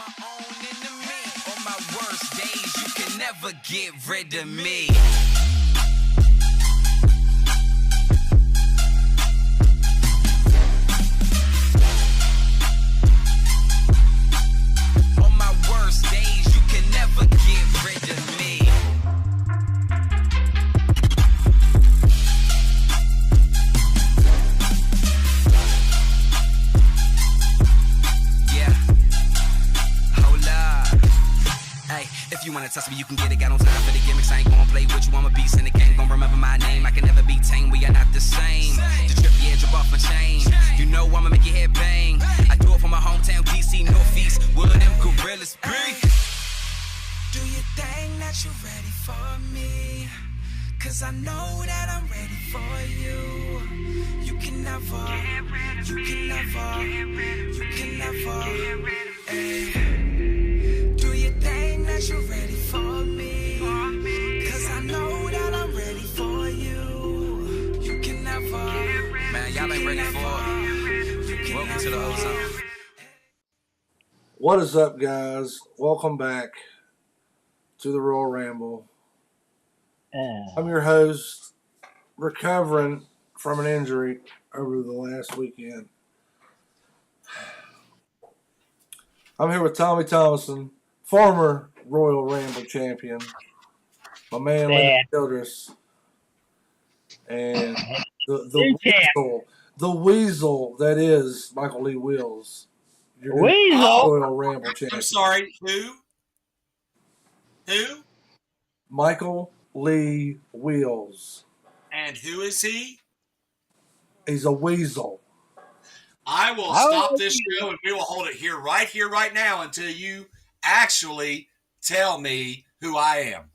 my own enemy. On my worst days, you can never get rid of me. On my worst days, you can never get rid of me. If you wanna test me, you can get it. Got no time for the gimmicks. I ain't gonna play with you. I'm a beast in the game. Gonna remember my name. I can never be tame. We are not the same. The trip, yeah, drip off my chain. You know I'ma make your head bang. I do it for my hometown, DC, Northeast. Will of them gorillas breathe. Do you think that you're ready for me? Cause I know that I'm ready for you. You can never, ay. You're ready for me, cause I know that I'm ready for you. You can never, man, y'all ain't ready for it. Welcome to the ozone. What is up, guys? Welcome back to the Royal Ramble. I'm your host, recovering from an injury over the last weekend. I'm here with Tommy Thomason, former Royal Ramble champion, my man Leonard Childress, and the weasel that is Michael Lee Wills. Royal Ramble champion. I'm sorry, who? Michael Lee Wills. And who is he? He's a weasel. I will stop this show and we will hold it right now until you actually tell me who I am.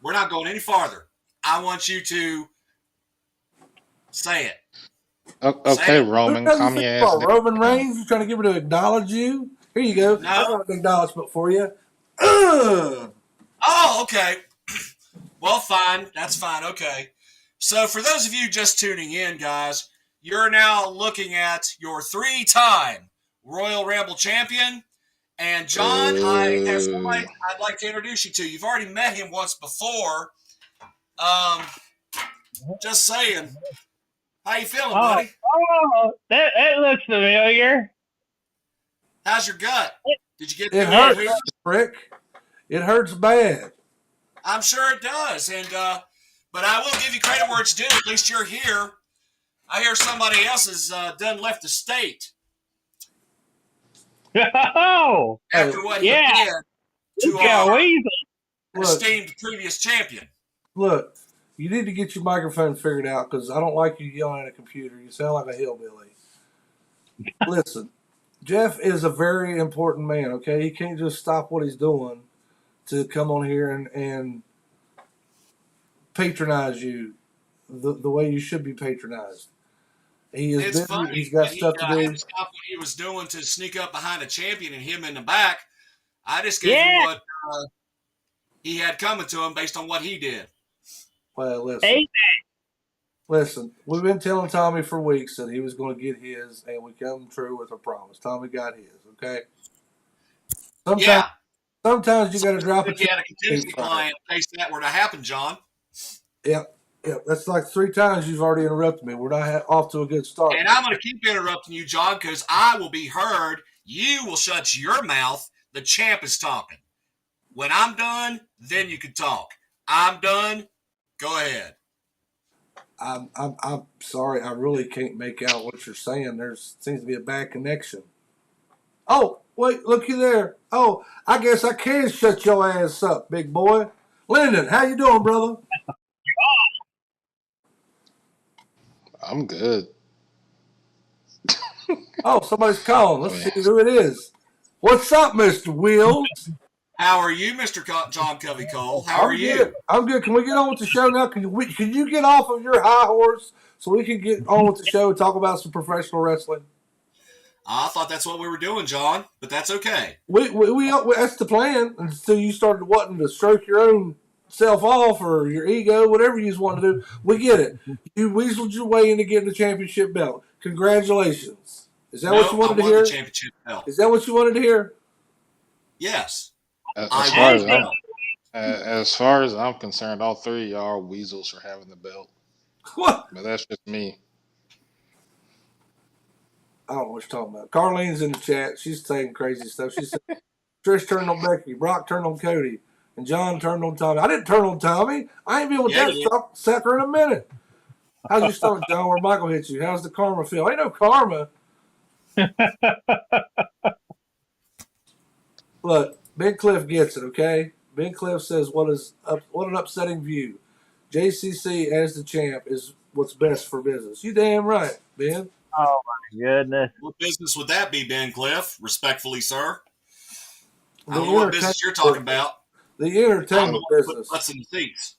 We're not going any farther. I want you to say it. Okay, say it. Roman, calm your ass down. Roman Reigns, you trying to get me to acknowledge you? Here you go. No. I got an acknowledgement for you. Oh, okay. Well, fine. That's fine. Okay. So for those of you just tuning in, guys, you're now looking at your 3-time Royal Ramble champion. And John, I have somebody I'd like to introduce you to. You've already met him once before. Just saying. How you feeling, buddy? Oh, that looks familiar. How's your gut? Did you get it hurts, Rick? It hurts bad. I'm sure it does. And but I will give you credit where it's due. At least you're here. I hear somebody else has done left the state. Oh, after what he did to our esteemed previous champion. Look, you need to get your microphone figured out because I don't like you yelling at a computer. You sound like a hillbilly. Listen, Jeff is a very important man, okay? He can't just stop what he's doing to come on here and patronize you the way you should be patronized. He is busy. Funny. He's got stuff to do. Had to stop what he was doing to sneak up behind a champion and him in the back. I just gave him what he had coming to him based on what he did. Well, listen. We've been telling Tommy for weeks that he was going to get his, and we come true with a promise. Tommy got his. Okay. Sometimes you got to drop it. You had a contingency plan in case that were to happen, John. Yep. Yeah, that's like 3 times you've already interrupted me. We're not off to a good start. And I'm going to keep interrupting you, John, because I will be heard. You will shut your mouth. The champ is talking. When I'm done, then you can talk. I'm done. Go ahead. I'm sorry. I really can't make out what you're saying. There seems to be a bad connection. Oh, wait, looky there. Oh, I guess I can shut your ass up, big boy. Lyndon, how you doing, brother? I'm good. Oh, somebody's calling. Let's see who it is. What's up, Mr. Wills? How are you, Mr. John Covey Cole? How are you? I'm good. Can we get on with the show now? Can you get off of your high horse so we can get on with the show and talk about some professional wrestling? I thought that's what we were doing, John, but that's okay. We that's the plan until you started wanting to stroke your own self off or your ego, whatever you just want to do. We get it. You weaseled your way into getting the championship belt. Congratulations. Is that what you wanted to hear? The championship belt. Is that what you wanted to hear? Yes. As I far will as as think- I'm well. as far as I'm concerned, all three of y'all are weasels for having the belt. What? But that's just me. I don't know what you're talking about. Carlene's in the chat. She's saying crazy stuff. She said Trish turned on Becky, Brock turned on Cody, and John turned on Tommy. I didn't turn on Tommy. I ain't been with Yeah, that you did. sucker in a minute. How's your stomach, John? Where Michael hit you? How's the karma feel? Ain't no karma. Look, Ben Cliff gets it, okay? Ben Cliff says, what an upsetting view. JCC as the champ is what's best for business. You damn right, Ben. Oh my goodness. What business would that be, Ben Cliff? Respectfully, sir. I The don't know what business you're talking about. The I don't know entertainment what to put business. butts in the seats.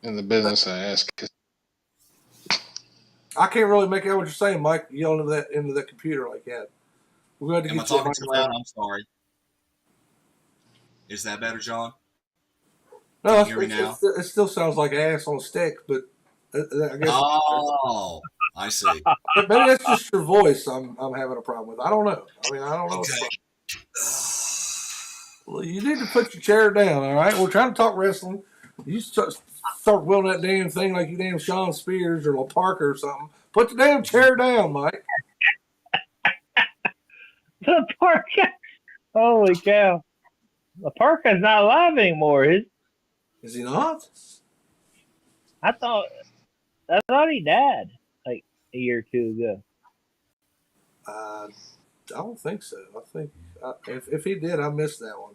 In the business of ass kissing. I can't really make out what you're saying, Mike, yelling into that computer like that. We're going to Am I get you a talking too microphone. loud? I'm sorry. Is that better, John? No, Can you hear me now? it still sounds like ass on a stick, but I guess Oh, I see. maybe that's just your voice I'm having a problem with. I don't know. I mean, I don't know. Okay. Well, you need to put your chair down, all right? We're trying to talk wrestling. You start wheeling that damn thing like you damn Sean Spears or La Parker or something. Put the damn chair down, Mike. The Parka. Holy cow. The Parka's not alive anymore. Is he not? I thought he died like a year or two ago. I don't think so. I think if he did, I missed that one.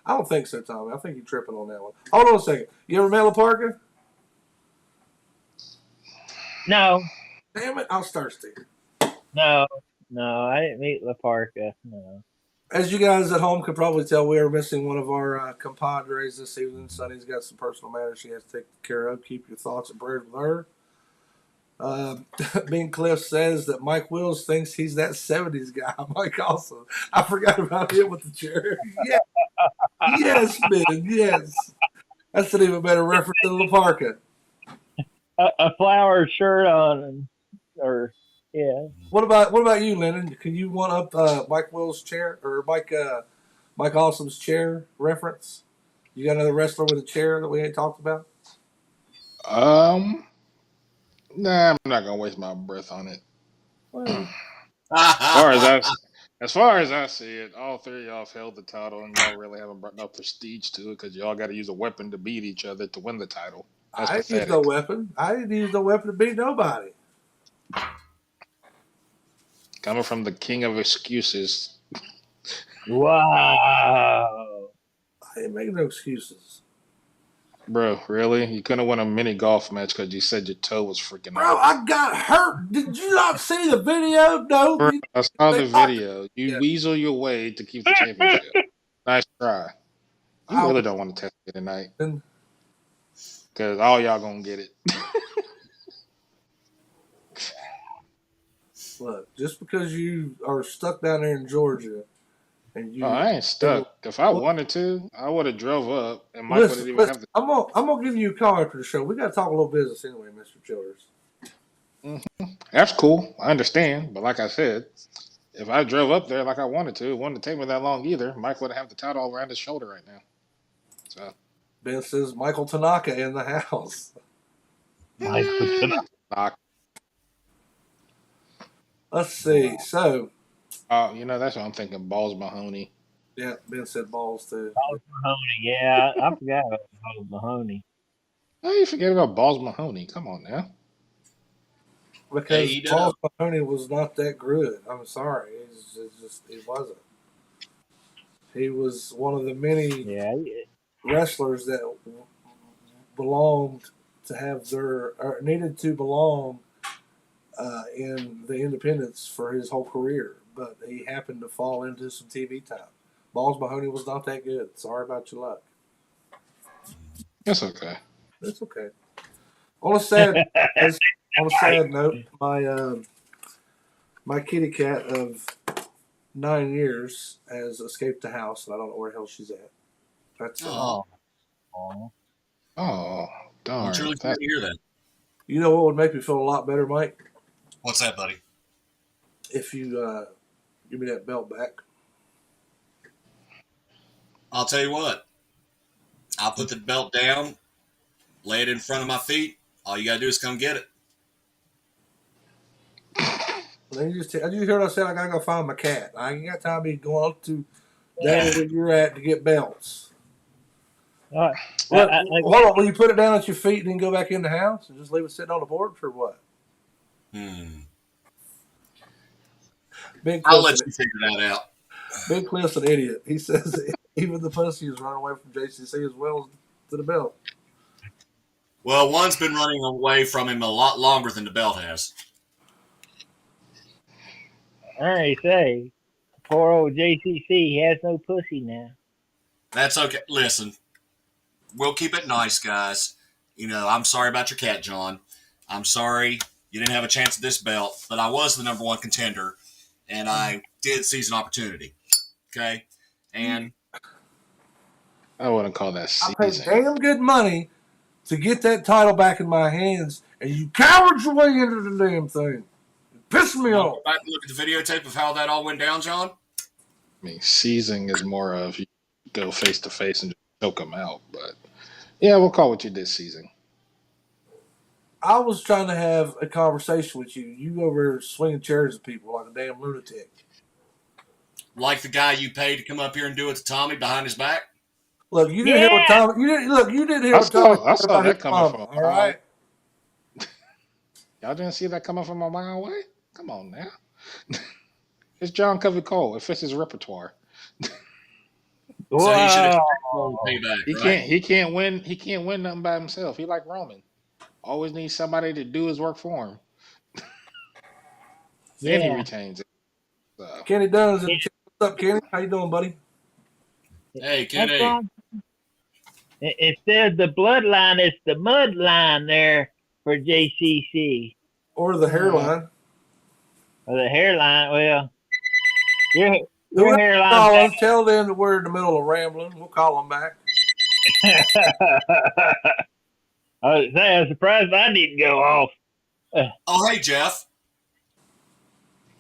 I don't think so, Tommy. I think you're tripping on that one. Hold on a second. You ever met La Parker? No, Damn it, I was thirsty. no, I didn't meet La Parka. No. As you guys at home could probably tell, we are missing one of our compadres this evening. Sonny's got some personal matters she has to take care of. Keep your thoughts and prayers with her. Ben Cliff says that Mike Wills thinks he's that 70s guy. Mike also. I forgot about him with the chair. Yeah. Yes, Ben. Yes. That's an even better reference than La Parka. A flower shirt on, or yeah. What about you, Lennon? Can you one up Mike Wills' chair or Mike Awesome's chair reference? You got another wrestler with a chair that we ain't talked about? Nah, I'm not gonna waste my breath on it. Well, As far as I see it, all three of y'all have held the title, and y'all really haven't brought no prestige to it because y'all got to use a weapon to beat each other to win the title. That's I didn't use pathetic. no weapon. I didn't use no weapon to beat nobody. Coming from the king of excuses. Wow. I ain't making no excuses. Bro, really? You couldn't win a mini golf match because you said your toe was freaking Bro, out. I got hurt. Did you not see the video? No. Bro, I saw the They knocked- video. You Yeah. weasel your way to keep the championship. Nice try. You really don't want to test me tonight And because all y'all gonna get it. look, just because you are stuck down there in Georgia, and you, Oh, I ain't stuck. If I wanted to, I would have drove up, and Mike listen, wouldn't even have the. I'm gonna give you a call after the show. We got to talk a little business anyway, Mr. Childers. That's cool. I understand, but like I said, if I drove up there like I wanted to, it wouldn't take me that long either. Mike would have the title all around his shoulder right now. So Ben says Michael Tanaka in the house. knock. Let's see. So, That's what I'm thinking. Balls Mahoney. yeah, Ben said balls too. Mahoney, yeah, I forgot about Balls Mahoney. How you forget about Balls Mahoney? Come on now. Because AEW. Paul Mahoney was not that good. I'm sorry. He wasn't. He was one of the many Yeah, wrestlers that belonged to have or needed to belong in the independents for his whole career. But he happened to fall into some TV time. Balls Mahoney was not that good. Sorry about your luck. That's okay. That's okay. On a sad note, my kitty cat of 9 years has escaped the house, and I don't know where the hell she's at. That's Oh. Oh, darn. I'm truly sorry to hear that. You know what would make me feel a lot better, Mike? What's that, buddy? If you give me that belt back. I'll tell you what. I'll put the belt down, lay it in front of my feet. All you gotta do is come get it. I just heard I said I gotta go find my cat. I ain't got time to be going up to down where you're at to get belts. All right. What, hold on, will you put it down at your feet and then go back in the house and just leave it sitting on the porch or what? Big I'll Cliff's let you figure that out. Big Cliff's an idiot. He says even the pussy is running away from JCC as well as to the belt. Well, one's been running away from him a lot longer than the belt has. I already say, poor old JCC, he has no pussy now. That's okay. Listen, we'll keep it nice, guys. You know, I'm sorry about your cat, John. I'm sorry you didn't have a chance at this belt, but I was the number one contender, and I did seize an opportunity. Okay? And I wouldn't call that I paid season. damn good money to get that title back in my hands, and you cowards your way into the damn thing. It pissed me off. go back and look at the videotape of how that all went down, John. I mean, seizing is more of you go face to face and just choke them out. But yeah, we'll call what you did seizing. I was trying to have a conversation with you. You over there swinging chairs at people like a damn lunatic. Like the guy you paid to come up here and do it to Tommy behind his back. Look, you didn't hear what Tommy. You didn't hear I what Tommy. I saw that coming mama, from a all right. Y'all didn't see that coming from a mile away? Come on now. It's John Covey Cole. It fits his repertoire. So he should have Wow. payback. He can't win. He can't win nothing by himself. He like Roman. Always needs somebody to do his work for him. Then he Yeah. retains it. So, Kenny Dunn is in the chat. What's up, Kenny? How you doing, buddy? Hey, That's Kenny. wrong. Instead of the bloodline, it's the mud line there for JCC. Or the hairline? Or the hairline, well, your Whoever hairline. call them, tell them that we're in the middle of rambling. We'll call them back. I was surprised I didn't go off. Oh, hey, Jeff.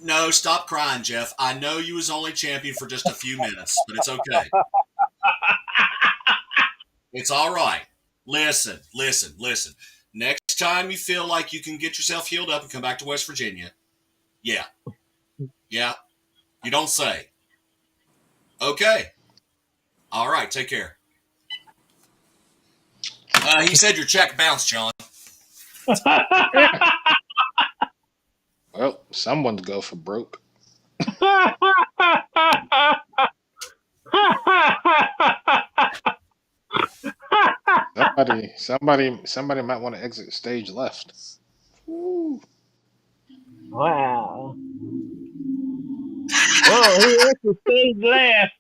No, stop crying, Jeff. I know you was only champion for just a few minutes, but it's okay. It's all right. Listen. Next time you feel like you can get yourself healed up and come back to West Virginia, yeah. You don't say. Okay. All right, take care. He said your check bounced, John. well, someone's go for broke. Somebody might want to exit stage left. Ooh. Wow. Whoa, he went to stage left.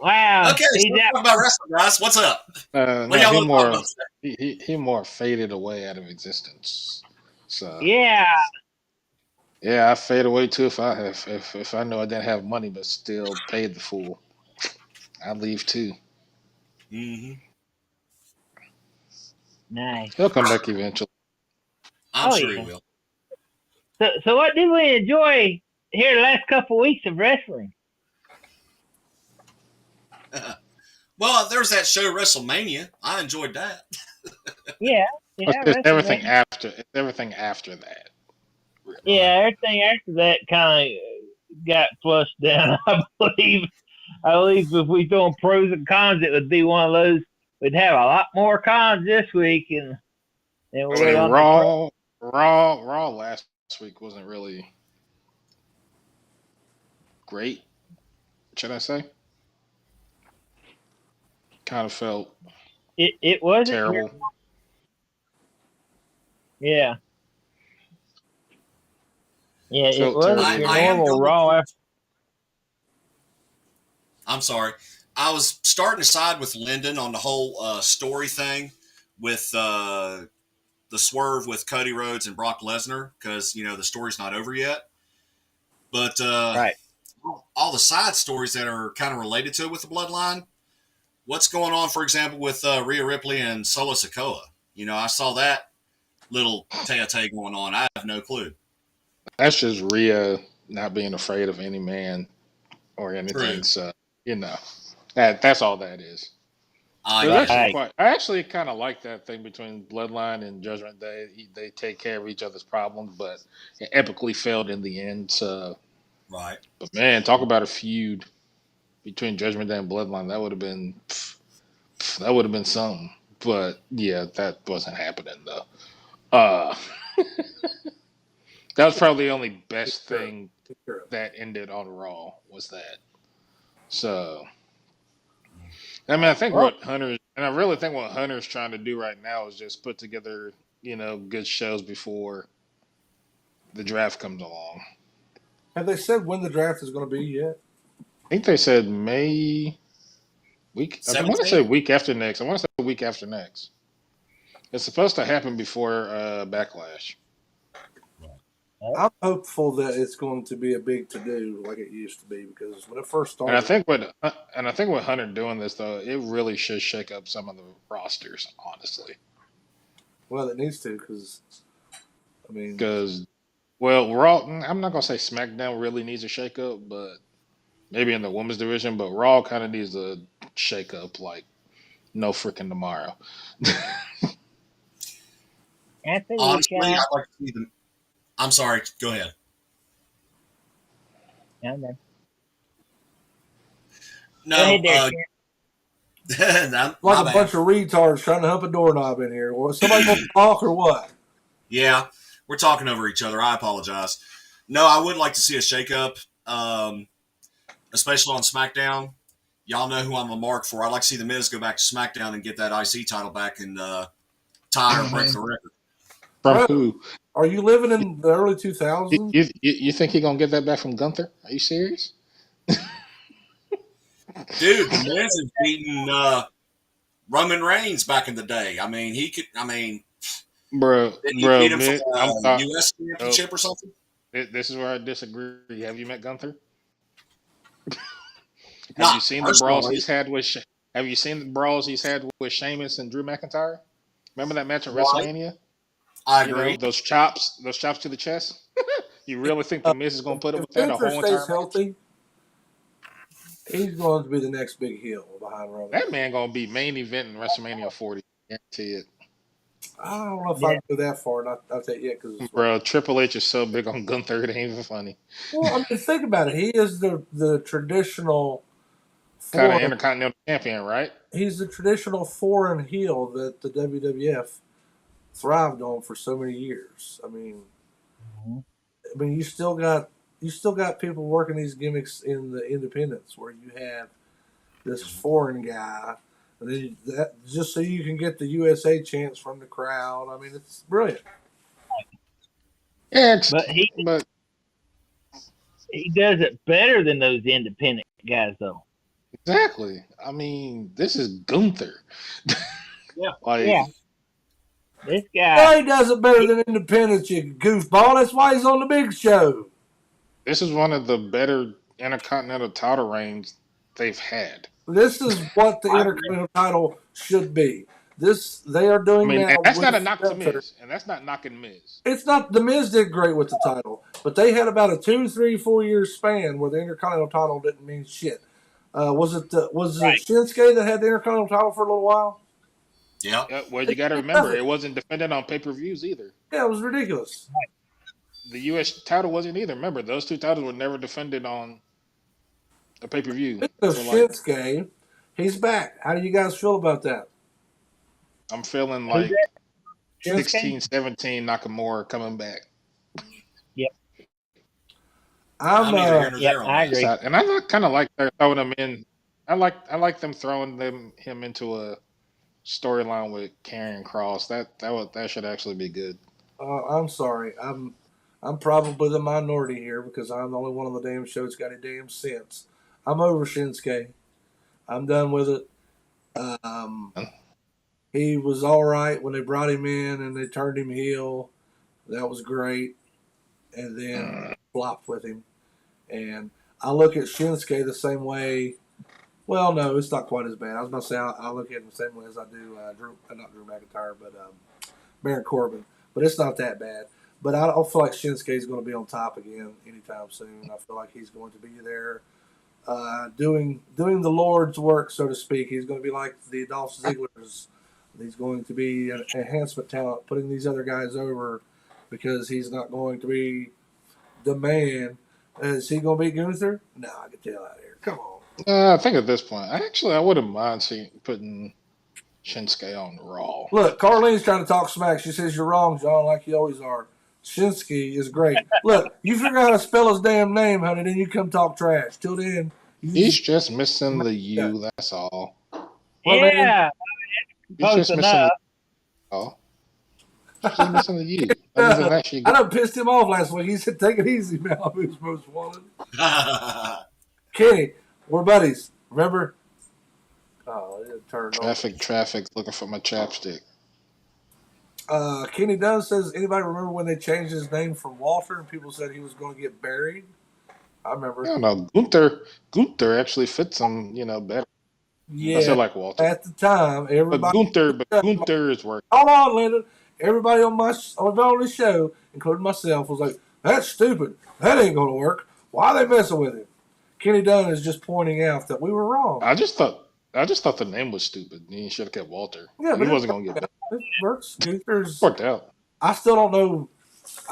Wow. Okay, so He's let's out. talk about wrestling, guys. What's up? No, What do y'all he want to more talk about today? he more faded away out of existence. So Yeah. yeah, I fade away too if I know I didn't have money but still paid the fool. I'd leave too. Mm-hmm. Nice. He'll come back eventually. I'm Oh, sure yeah. he will. So what did we enjoy here the last couple weeks of wrestling? Well, there's that show WrestleMania. I enjoyed that. Yeah. It's everything WrestleMania. after. It's everything after that. Yeah, everything after that kind of got flushed down. I believe if we throw pros and cons, it would be one of those. We'd have a lot more cons this week, and then we I mean, Raw last week wasn't really great. Should I say? Kind of felt It wasn't terrible. Yeah. Yeah, it Felt wasn't terrible. your I am normal going Raw. I'm sorry. I was starting to side with Lyndon on the whole story thing with the swerve with Cody Rhodes and Brock Lesnar because, the story's not over yet. But Right. all the side stories that are kind of related to it with the bloodline, what's going on, for example, with Rhea Ripley and Solo Sikoa? I saw that little tete going on. I have no clue. That's just Rhea not being afraid of any man or anything. True. So That's all that is. I There's get actually it. I actually kind of like that thing between Bloodline and Judgment Day. They take care of each other's problems, but it epically failed in the end. So, Right. but man, talk about a feud between Judgment Day and Bloodline. That would have been something. But yeah, that wasn't happening though. Uh, that was probably the only best Sure. thing Sure. that ended on Raw was that. So, I mean, I think Well, what Hunter and I really think what Hunter's trying to do right now is just put together, good shows before the draft comes along. Have they said when the draft is going to be yet? I think they said May week. I want to say 17? week after next. I want to say week after next. It's supposed to happen before Backlash. I'm hopeful that it's going to be a big to do like it used to be because when it first And I started, think with Hunter doing this though, it really should shake up some of the rosters, honestly. well, it needs to because I mean, Because Raw. I'm not gonna say SmackDown really needs a shake up, but maybe in the women's division. But Raw kind of needs a shake up, like no freaking tomorrow. Anthony, Honestly, I'd Shaw. like to see them. I'm sorry. Go ahead. No, no. No, Go ahead there, Sharon. my like a bad. bunch of retards trying to hump a doorknob in here. Or somebody going to talk or what? Yeah, we're talking over each other. I apologize. No, I would like to see a shakeup, especially on SmackDown. Y'all know who I'm a mark for. I'd like to see the Miz go back to SmackDown and get that IC title back and tie or break the record. From Bro, who? are you living in the early You, 2000s? you think he gonna get that back from Gunther? Are you serious? Dude, the Miz has beaten Roman Reigns back in the day. I mean, he could. I mean, Bro, didn't he beat him for man, the U.S. Championship or something? this is where I disagree. Have you met Gunther? Have Not you seen the brawls personally. he's had with? Have you seen the brawls he's had with Sheamus and Drew McIntyre? Remember that match at Right. WrestleMania? I You know agree. those chops to the chest. You really think the Miz is gonna put up If with that the Gunther whole stays entire match? healthy, he's going to be the next big heel behind Roman. That man gonna be main event in WrestleMania 40. Guarantee it. I don't know if Yeah. I can go that far, not that yet, because Bro, Triple H is so big on Gunther, it ain't even funny. well, I mean, think about it. He is the traditional Kind of foreign. Intercontinental Champion, right? He's the traditional foreign heel that the WWF thrived on for so many years. I mean, you still got people working these gimmicks in the independents where you have this foreign guy, and then that just so you can get the USA chants from the crowd. I mean, it's brilliant. Yeah, But he does it better than those independent guys, though. exactly. I mean, this is Gunther. Yeah. Like, Yeah. This guy, Well, he does it better than independents, you goofball. That's why he's on the big show. this is one of the better Intercontinental title reigns they've had. This is what the Intercontinental title should be. They are I doing mean, now. and that's with not a knock to Gunther. Miz, and that's not knocking Miz. It's not the Miz did great with the title, but they had about a 2, 3, 4 year span where the Intercontinental title didn't mean shit. Was it Right. Shinsuke that had the Intercontinental title for a little while? Yeah. Well, you got to remember, it wasn't defended on pay-per-views either. Yeah, it was ridiculous. The U.S. title wasn't either. Remember, those two titles were never defended on a pay-per-view. Speaking of So, like, Shinsuke, he's back. How do you guys feel about that? I'm feeling Who's like Shinsuke? 16, 17 Nakamura coming back. I'm neither here nor yeah, there on I that. agree. And I kind of like they're throwing him in. I like them throwing him into a storyline with Karrion Kross. That should actually be good. I'm sorry. I'm probably the minority here because I'm the only one on the damn show that's got any damn sense. I'm over Shinsuke. I'm done with it. He was all right when they brought him in and they turned him heel. That was great. And then flopped with him. And I look at Shinsuke the same way. Well, no, it's not quite as bad. I was going to say I look at him the same way as I do not Drew McIntyre, but Baron Corbin. But it's not that bad. But I don't feel like Shinsuke is going to be on top again anytime soon. I feel like he's going to be there doing the Lord's work, so to speak. He's going to be like the Dolph Ziggler's. He's going to be an enhancement talent, putting these other guys over because he's not going to be the man. Is he going to beat Gunther? No, I can tell out here. Come on. I think at this point, I wouldn't mind putting Shinsuke on Raw. Look, Carlene's trying to talk smack. She says you're wrong, John, like you always are. Shinsuke is great. Look, you figure out how to spell his damn name, honey, then you come talk trash. Till then, he's just missing the U. That's all. Well, yeah, He's close just missing enough. Oh. Just missing the U. Other than that, I done pissed him off last week. He said, take it easy, man. Who's most wanted? Kenny, we're buddies. Remember? Oh, it turned on. Traffic, looking for my chapstick. Kenny Dunn says, anybody remember when they changed his name from Walter and people said he was going to get buried? I remember. I don't know. Gunther actually fits him, better. Yeah. I still like Walter. At the time, everybody. But Gunther is working. Hold on, Lyndon. Everybody on the show, including myself, was like, that's stupid. That ain't going to work. Why are they messing with him? Kenny Dunn is just pointing out that we were wrong. I just thought the name was stupid. He should have kept Walter. Yeah, but he wasn't going to get better. It works. Gunther's Worked out. I still don't know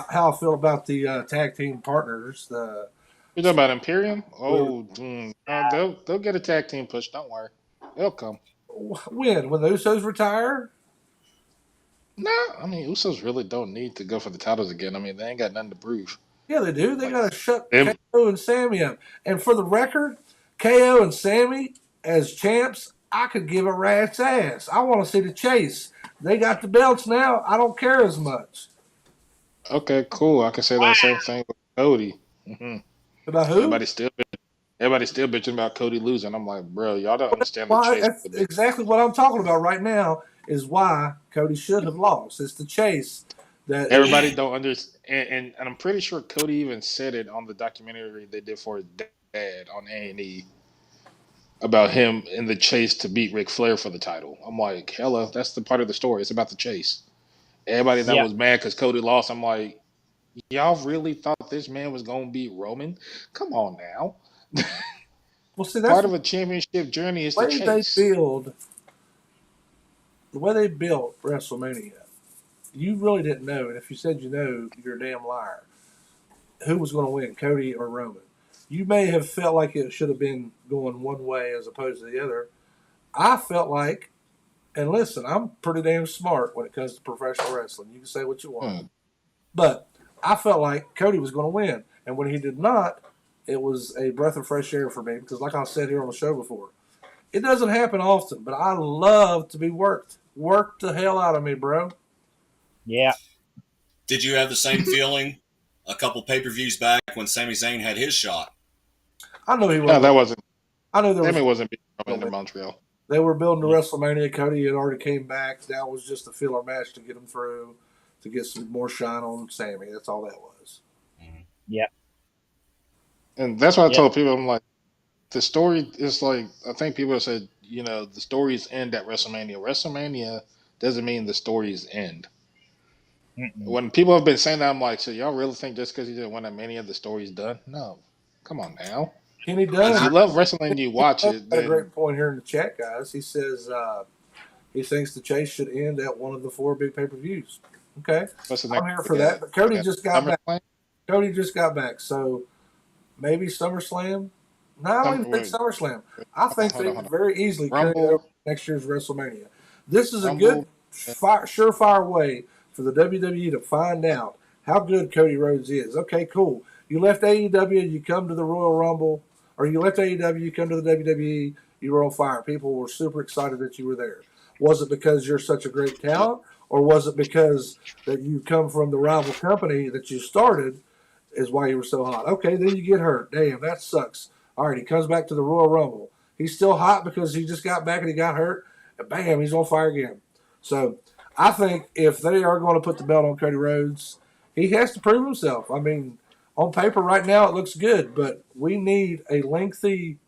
how I feel about the tag team partners. You're talking about Imperium? Oh, they'll get a tag team push. Don't worry. They'll come. When the Usos retire? Nah, I mean, Usos really don't need to go for the titles again. I mean, they ain't got nothing to prove. Yeah, they do. They got to shut KO and Sammy up. And for the record, KO and Sammy as champs, I could give a rat's ass. I want to see the chase. They got the belts now. I don't care as much. Okay, cool. I can say that same thing with Cody. Mm-hmm. About who? Everybody's still bitching about Cody losing. I'm like, bro, y'all don't understand the chase. That's exactly what I'm talking about right now. Is why Cody should have lost. It's the chase that everybody don't understand, and I'm pretty sure Cody even said it on the documentary they did for his dad on A&E about him in the chase to beat Ric Flair for the title. I'm like, hello, that's the part of the story. It's about the chase. Everybody that was mad because Cody lost, I'm like, y'all really thought this man was going to beat Roman? Come on now. Well, see, that's part of a championship journey is the chase. The way they built WrestleMania, you really didn't know, and if you said you know, you're a damn liar. Who was going to win, Cody or Roman? You may have felt like it should have been going one way as opposed to the other. I felt like, and listen, I'm pretty damn smart when it comes to professional wrestling. You can say what you want. But I felt like Cody was going to win. And when he did not, it was a breath of fresh air for me because like I said here on the show before, it doesn't happen often, but I love to be worked. Work the hell out of me, bro. Yeah. Did you have the same feeling a couple pay-per-views back when Sami Zayn had his shot? I know he was. No, that wasn't. I know there Sami was. wasn't beating in Montreal. They were building to WrestleMania. Cody had already came back. That was just a filler match to get him through, to get some more shine on Sami. That's all that was. Yeah. And that's why I told people, I'm like, the story is like, I think people have said, the stories end at WrestleMania. WrestleMania doesn't mean the stories end. Mm-mm. When people have been saying that, I'm like, so y'all really think just because you didn't win at Mania, the story's done? No. Come on now. Kenny Dunn. If you love wrestling, you watch it. Got a great point here in the chat, guys. He says he thinks the chase should end at one of the 4 big pay-per-views. Okay. I'm here for that. But Cody just got back. Cody just got back. So maybe SummerSlam. No, I don't even think SummerSlam. I think they could very easily carry it over next year's WrestleMania. This is a good, surefire way for the WWE to find out how good Cody Rhodes is. Okay, cool. You left AEW, you come to the Royal Rumble, or you left AEW, you come to the WWE, you were on fire. People were super excited that you were there. Was it because you're such a great talent, or was it because that you come from the rival company that you started is why you were so hot? Okay, then you get hurt. Damn, that sucks. All right, he comes back to the Royal Rumble. He's still hot because he just got back and he got hurt, and bam, he's on fire again. So I think if they are going to put the belt on Cody Rhodes, he has to prove himself. I mean, on paper right now it looks good, but we need a lengthy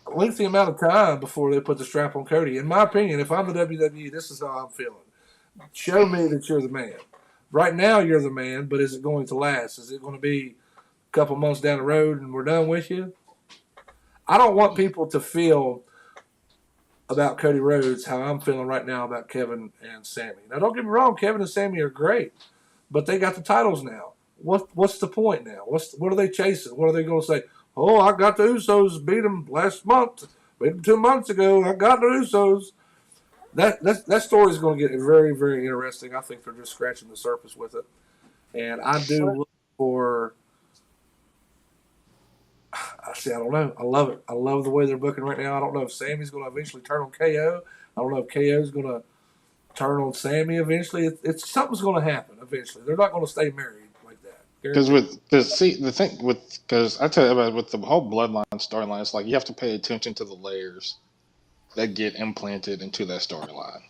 amount of time before they put the strap on Cody. In my opinion, if I'm the WWE, this is how I'm feeling. Show me that you're the man. Right now you're the man, but is it going to last? Is it going to be a couple months down the road and we're done with you? I don't want people to feel about Cody Rhodes how I'm feeling right now about Kevin and Sammy. Now, don't get me wrong, Kevin and Sammy are great, but they got the titles now. What's the point now? What are they chasing? What are they going to say? Oh, I got the Usos, beat them last month, beat them 2 months ago. I got the Usos. That story is going to get very, very interesting. I think they're just scratching the surface with it, and I do look for. I don't know. I love it. I love the way they're booking right now. I don't know if Sammy's going to eventually turn on KO. I don't know if KO is going to turn on Sammy eventually. It's something's going to happen eventually. They're not going to stay married like that. Because I tell you about with the whole bloodline storyline, it's like you have to pay attention to the layers that get implanted into that storyline.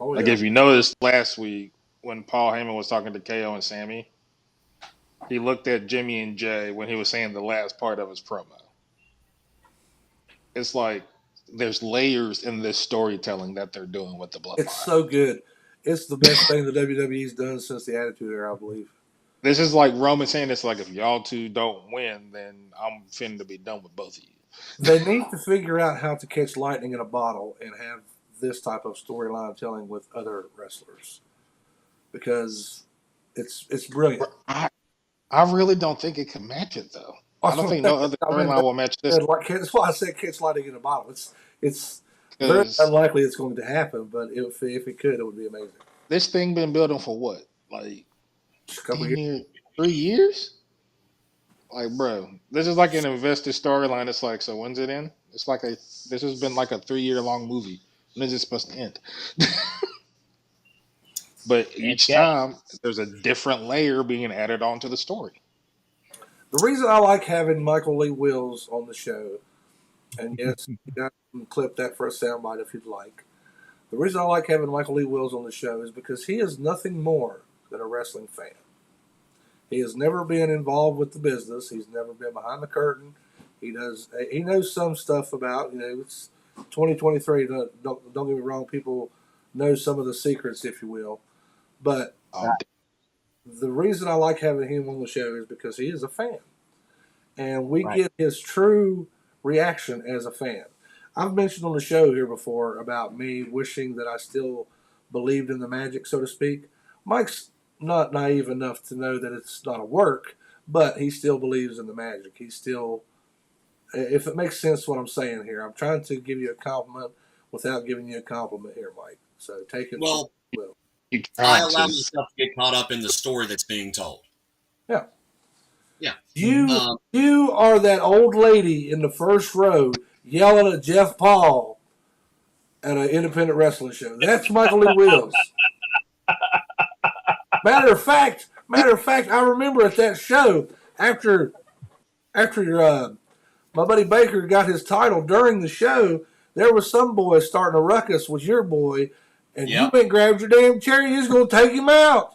Oh, Like yeah. if you noticed last week when Paul Heyman was talking to KO and Sammy, he looked at Jimmy and Jay when he was saying the last part of his promo. It's like there's layers in this storytelling that they're doing with the bloodline. It's so good. It's the best thing the WWE's done since the Attitude Era, I believe. This is like Roman saying it's like if y'all two don't win, then I'm finna to be done with both of you. They need to figure out how to catch lightning in a bottle and have this type of storyline telling with other wrestlers because it's brilliant. I really don't think it can match it though. I don't think no other storyline will match this. That's why I said catch lightning in a bottle. It's very unlikely it's going to happen, but if it could, it would be amazing. This thing been building for what? Like a couple years. 3 years? Like, bro, this is like an invested storyline. It's like, so when's it end? It's like this has been like a 3-year long movie. When is it supposed to end? But each time there's a different layer being added onto the story. The reason I like having Michael Lee Wills on the show, and yes, you got to clip that for a soundbite if you'd like. The reason I like having Michael Lee Wills on the show is because he is nothing more than a wrestling fan. He has never been involved with the business. He's never been behind the curtain. He knows some stuff about, it's 2023. Don't get me wrong. People know some of the secrets, if you will. But the reason I like having him on the show is because he is a fan. And we get his true reaction as a fan. I've mentioned on the show here before about me wishing that I still believed in the magic, so to speak. Mike's not naive enough to know that it's not a work, but he still believes in the magic. He still, if it makes sense what I'm saying here, I'm trying to give you a compliment without giving you a compliment here, Mike. So take it. Well, I allow myself to get caught up in the story that's being told. Yeah. Yeah. You are that old lady in the first row yelling at Jeff Paul at an independent wrestling show. That's Michael Lee Wills. Matter of fact, I remember at that show after my buddy Baker got his title during the show, there was some boy starting a ruckus with your boy, and you went and grabbed your damn chair. You was going to take him out.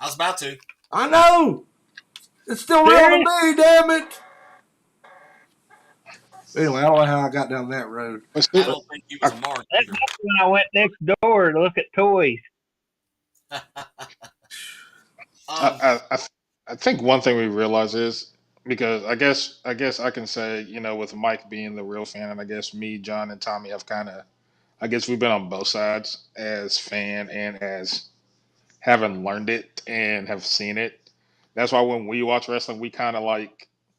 I was about to. I know. It's still real to me, damn it. Anyway, I don't know how I got down that road. I don't think he was a mark. That's when I went next door to look at toys. I think one thing we realize is, because I guess I can say, with Mike being the real fan, and I guess me, John, and Tommy have we've been on both sides as fan and as having learned it and have seen it. That's why when we watch wrestling, we kind of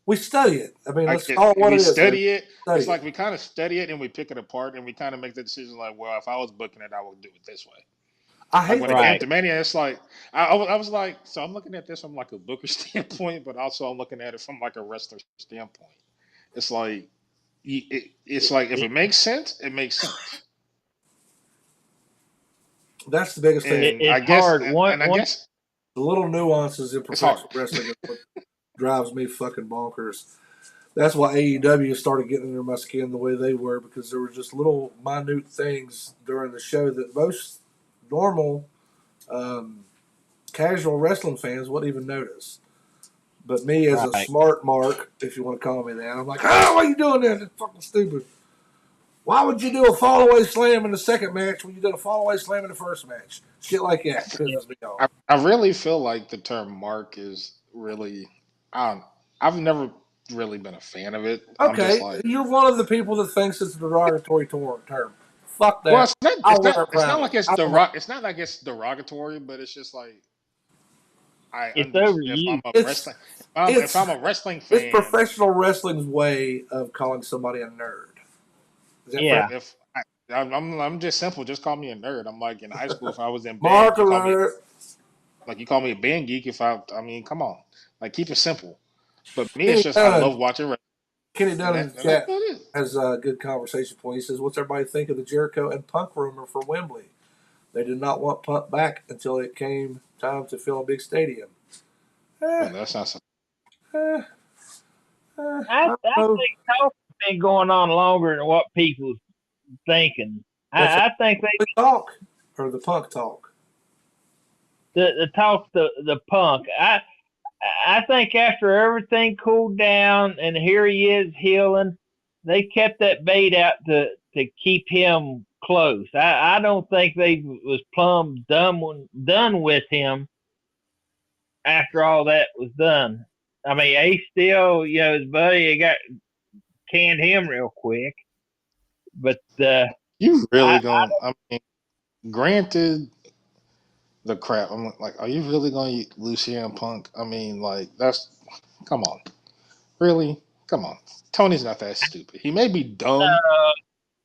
we study it. I mean, that's all what it is. Study it. It's like we kind of study it and we pick it apart and we kind of make the decision like, well, if I was booking it, I would do it this way. I hate when it came to Mania, it's like I was like, so I'm looking at this from like a booker standpoint, but also I'm looking at it from like a wrestler standpoint. It's like it's like if it makes sense, it makes sense. That's the biggest thing. It's hard. I guess the little nuances in professional wrestling is what drives me fucking bonkers. That's why AEW started getting under my skin the way they were, because there were just little minute things during the show that most normal casual wrestling fans wouldn't even notice. But me as a smart mark, if you want to call me that, I'm like, why are you doing that? It's fucking stupid. Why would you do a fall-away slam in the second match when you did a fall-away slam in the first match? Shit like that pisses me off. I really feel like the term mark is really, I've never really been a fan of it. I'm Okay, just like, you're one of the people that thinks it's a derogatory term. Fuck that. well, it's not. I'll It's wear not. it It's not proudly. like it's It's not like it's derogatory, but it's just like It's if I'm overused. a It's wrestling, if it's I'm a wrestling it's fan, professional wrestling's way of calling somebody a nerd. Is that fair? Yeah. if I'm just simple, just call me a nerd. I'm like in high school, if I was in band, Mark alert. you call me a band geek. I mean, come on, like keep it simple. But me, it's Kenny just I Dunn, love watching wrestling, Kenny Dunn in the and that's chat about it. has a good conversation point. He says, "What's everybody think of the Jericho and Punk rumor for Wembley? They did not want Punk back until it came time to fill a big stadium." Well, that's not something. I I don't think know. talk's been going on longer than what people's thinking. That's I think the talk or the Punk talk. the talk the Punk. I think after everything cooled down and here he is healing, they kept that bait out to keep him close. I don't think they was plumb done with him after all that was done. I mean, Ace still, his buddy got canned him real quick, but You really I going? I mean, granted, the crap. I'm like, are you really going to lose CM Punk? I mean, like come on, really, come on. Tony's not that stupid. He may be dumb, uh,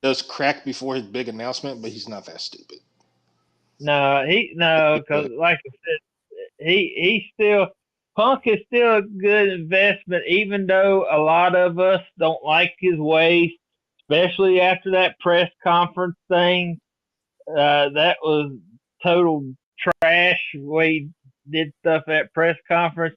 does crack before his big announcement, but he's not that stupid. no, because like I said, he still Punk is still a good investment, even though a lot of us don't like his ways, especially after that press conference thing. That was total trash the way he did stuff at press conference.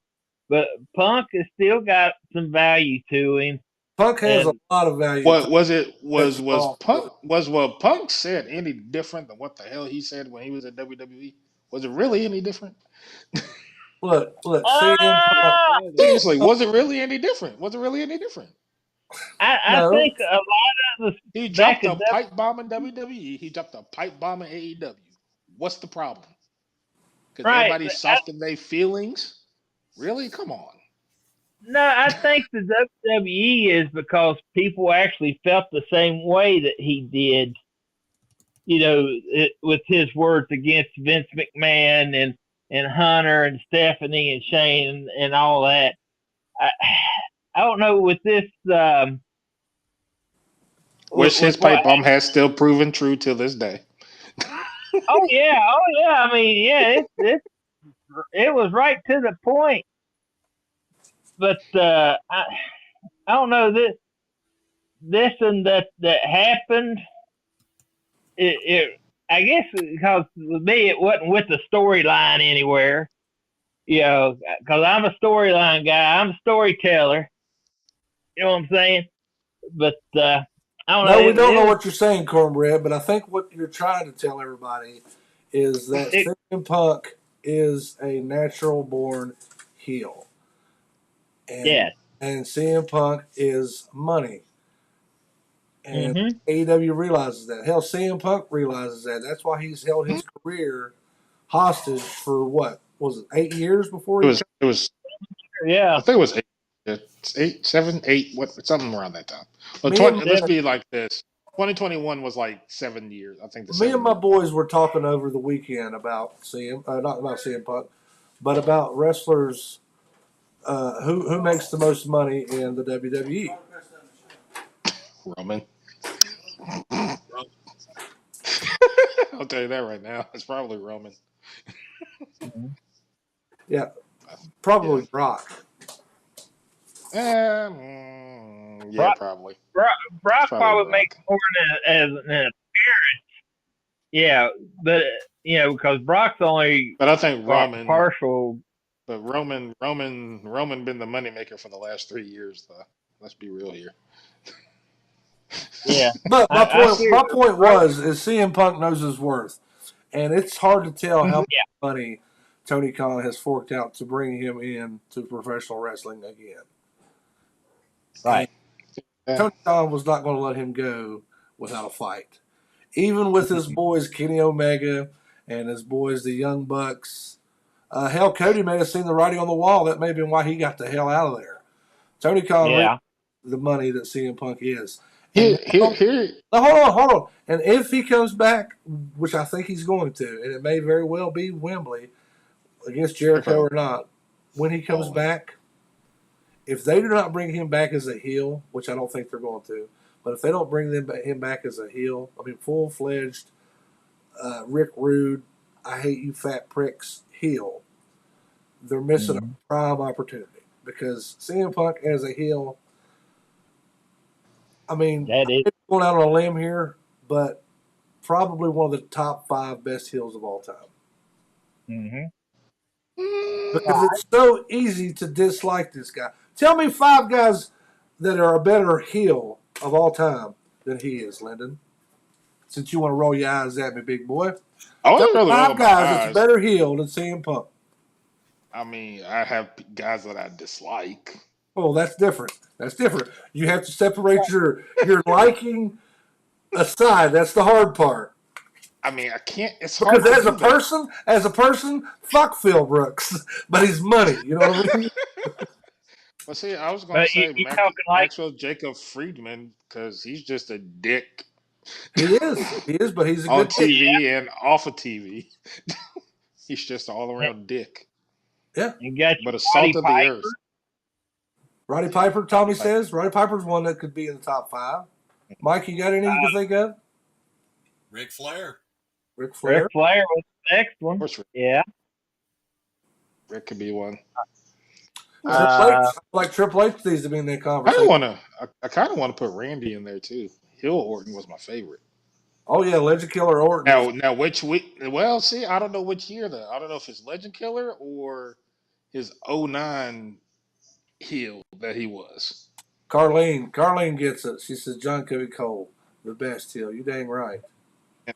But Punk has still got some value to him. Punk has And a lot of value. What was it? That's Was all. Punk was what Punk said any different than what the hell he said when he was at WWE? Was it really any different? Look, CM Punk. Seriously, was it really any different? Was it really any different? I No, think a lot of the He back dropped in a pipe bomb in WWE. He dropped a pipe bomb in AEW. What's the problem? Because right. everybody's soft in their feelings. Really? Come on. No, I think the WWE is because people actually felt the same way that he did. With his words against Vince McMahon and Hunter and Stephanie and Shane and all that. I don't know with this. Which his pipe bomb has still proven true to this day. Oh yeah. I mean, yeah, it was right to the point. But I don't know this and that happened. It I guess because with me it wasn't with the storyline anywhere. Because I'm a storyline guy. I'm a storyteller. You know what I'm saying? But I don't know. no, we don't know what you're saying, Cornbread. But I think what you're trying to tell everybody is that CM Punk is a natural-born heel. And, and CM Punk is money. And AEW realizes that. Hell, CM Punk realizes that. That's why he's held his career hostage for what? Was it 8 years before It was yeah. I think it was 7, 8, something around that time. Well, let's be like this. 2021 was like 7 years. I think. Me and my boys were talking over the weekend about not about CM Punk, but about wrestlers who makes the most money in the WWE. Roman. I'll tell you that right now. It's probably Roman. Yeah, probably Brock. Yeah, probably. Brock probably makes more as an appearance. Yeah, but because Brock's only. But I think Roman partial. But Roman been the moneymaker for the last 3 years, though. Let's be real here. Yeah, but my point was CM Punk knows his worth, and it's hard to tell how much money Tony Khan has forked out to bring him in to professional wrestling again. Right. Tony Khan was not going to let him go without a fight, even with his boys Kenny Omega and his boys the Young Bucks. Hell, Cody may have seen the writing on the wall. That may have been why he got the hell out of there. Tony Khan Yeah. the money that CM Punk is. Here, And here. now, hold on. And if he comes back, which I think he's going to, and it may very well be Wembley against Jericho or not, when he comes back, if they do not bring him back as a heel, which I don't think they're going to, but if they don't bring him back as a heel, I mean full-fledged Rick Rude, I hate you fat pricks heel, they're missing a prime opportunity because CM Punk as a heel, I mean, That is. I'm going out on a limb here, but probably one of the top 5 best heels of all time. Mm-hmm. Because it's so easy to dislike this guy. Tell me 5 guys that are a better heel of all time than he is, Lyndon. Since you want to roll your eyes at me, big boy. I wasn't Tell me really 5 rolling my guys that's a eyes. better heel than CM Punk. I mean, I have guys that I dislike. Oh, that's different. That's different. You have to separate your liking aside. That's the hard part. I mean, I can't. It's hard Because to as a person, fuck Phil Brooks, but he's money. You know what I mean? Well, see, I was going to But say you talking like Maxwell Jacob Friedman because he's just a dick He is, but he's a on good dick. TV and off of TV. He's just an all-around dick, Yeah. you got but your a salt Roddy of the Piper. earth. Roddy Piper, Tommy says. Roddy Piper's one that could be in the top 5. Mike, you got any you can think of? Ric Flair. Ric Flair. Ric Flair was the next Of one. course, Yeah. Rick could be one. Triple H. Like Triple H needs to be in that I conversation. kind of want to put Randy in there too. Hill Orton was my favorite. Oh yeah, Legend Killer Orton. Now which week? Well, see, I don't know which year though. I don't know if it's Legend Killer or his 09 heel that he was. Carlene gets it. She says John Cody Cole, the best heel. You dang right.